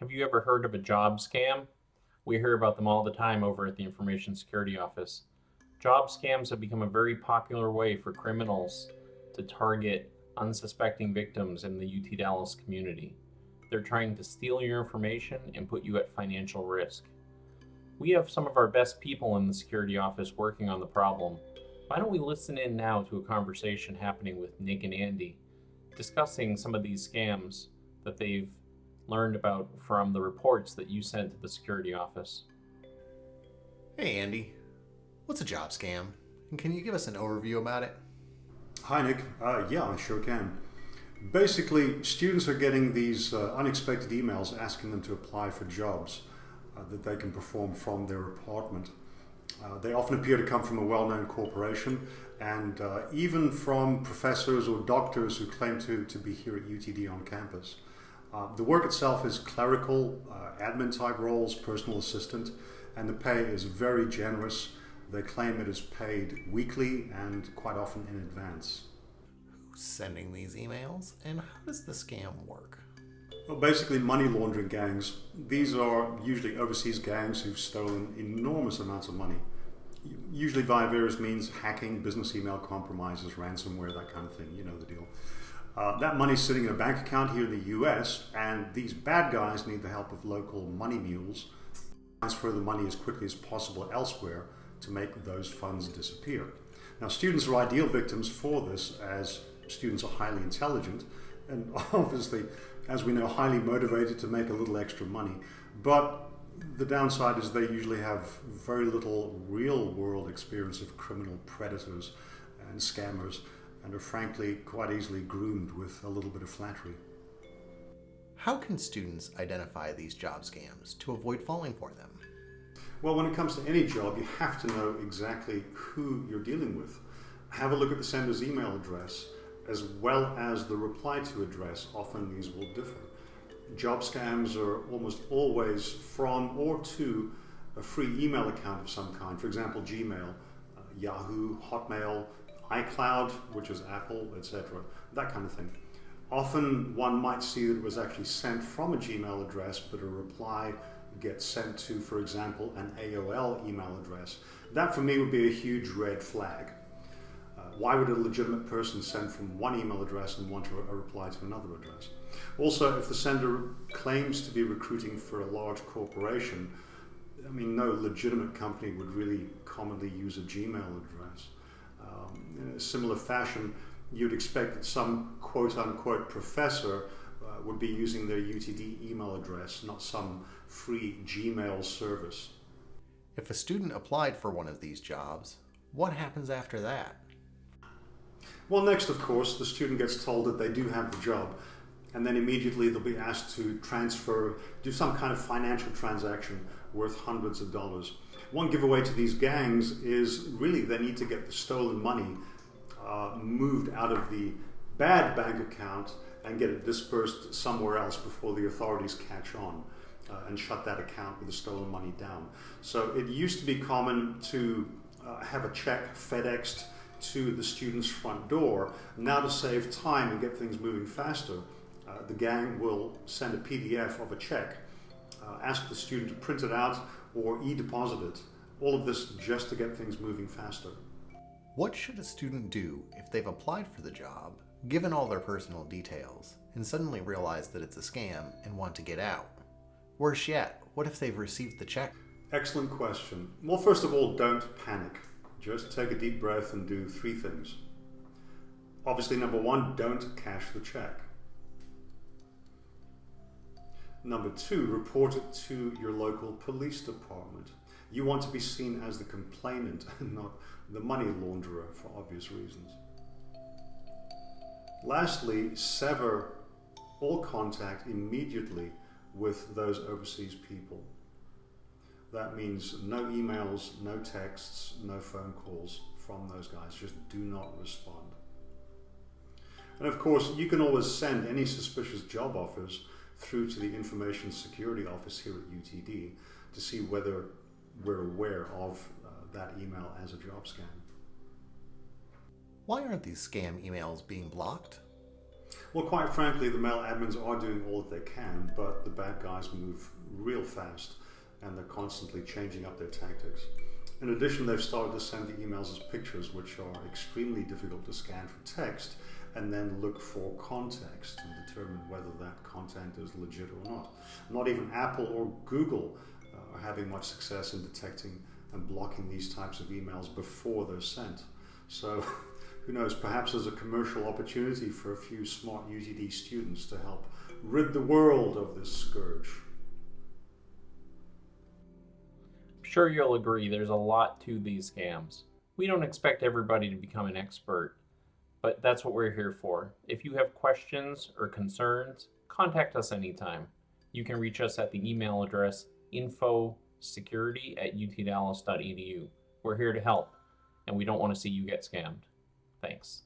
Have you ever heard of a job scam? We hear about them all the time over at the Information Security Office. Job scams have become a very popular way for criminals to target unsuspecting victims in the UT Dallas community. They're trying to steal your information and put you at financial risk. We have some of our best people in the security office working on the problem. Why don't we listen in now to a conversation happening with Nick and Andy, discussing some of these scams that they've learned about from the reports that you sent to the security office. Hey Andy, what's a job scam? And can you give us an overview about it? Hi Nick, yeah, I sure can. Basically, students are getting these unexpected emails asking them to apply for jobs that they can perform from their apartment. They often appear to come from a well-known corporation and even from professors or doctors who claim to be here at UTD on campus. The work itself is clerical, admin type roles, personal assistant, and the pay is very generous. They claim it is paid weekly and quite often in advance. Who's sending these emails and how does the scam work? Well, basically money laundering gangs. These are usually overseas gangs who've stolen enormous amounts of money, usually via various means: hacking, business email compromises, ransomware, that kind of thing. You know the deal. That money's sitting in a bank account here in the US, and these bad guys need the help of local money mules to transfer the money as quickly as possible elsewhere to make those funds disappear. Now, students are ideal victims for this, as students are highly intelligent and obviously, as we know, highly motivated to make a little extra money. But the downside is they usually have very little real-world experience of criminal predators and scammers, and are frankly quite easily groomed with a little bit of flattery. How can students identify these job scams to avoid falling for them? Well, when it comes to any job, you have to know exactly who you're dealing with. Have a look at the sender's email address as well as the reply to address. Often these will differ. Job scams are almost always from or to a free email account of some kind. For example, Gmail, Yahoo, Hotmail, iCloud, which is Apple, etc., that kind of thing. Often one might see that it was actually sent from a Gmail address, but a reply gets sent to, for example, an AOL email address. That for me would be a huge red flag. Why would a legitimate person send from one email address and want a reply to another address? Also, if the sender claims to be recruiting for a large corporation, I mean, no legitimate company would really commonly use a Gmail address. In a similar fashion, you'd expect that some quote-unquote professor would be using their UTD email address, not some free Gmail service. If a student applied for one of these jobs, what happens after that? Well, next, of course, the student gets told that they do have the job, and then immediately they'll be asked to transfer, do some kind of financial transaction worth hundreds of dollars. One giveaway to these gangs is really they need to get the stolen money moved out of the bad bank account and get it dispersed somewhere else before the authorities catch on and shut that account with the stolen money down. So it used to be common to have a check FedExed to the student's front door. Now, to save time and get things moving faster, the gang will send a PDF of a check, ask the student to print it out or e-deposit it. All of this just to get things moving faster. What should a student do if they've applied for the job, given all their personal details, and suddenly realize that it's a scam and want to get out? Worse yet, what if they've received the check? Excellent question. Well, first of all, don't panic. Just take a deep breath and do three things. Obviously, number one, don't cash the check. Number two, report it to your local police department. You want to be seen as the complainant and not the money launderer for obvious reasons. Lastly, sever all contact immediately with those overseas people. That means no emails, no texts, no phone calls from those guys. Just do not respond. And of course, you can always send any suspicious job offers through to the Information Security Office here at UTD to see whether we're aware of that email as a job scam. Why aren't these scam emails being blocked? Well, quite frankly, the mail admins are doing all that they can, but the bad guys move real fast and they're constantly changing up their tactics. In addition, they've started to send the emails as pictures, which are extremely difficult to scan for text and then look for context and determine whether that content is legit or not. Not even Apple or Google are having much success in detecting and blocking these types of emails before they're sent. So who knows, perhaps there's a commercial opportunity for a few smart UTD students to help rid the world of this scourge. I'm sure you'll agree there's a lot to these scams. We don't expect everybody to become an expert, but that's what we're here for. If you have questions or concerns, contact us anytime. You can reach us at the email address infosecurity@utdallas.edu. We're here to help, and we don't want to see you get scammed. Thanks.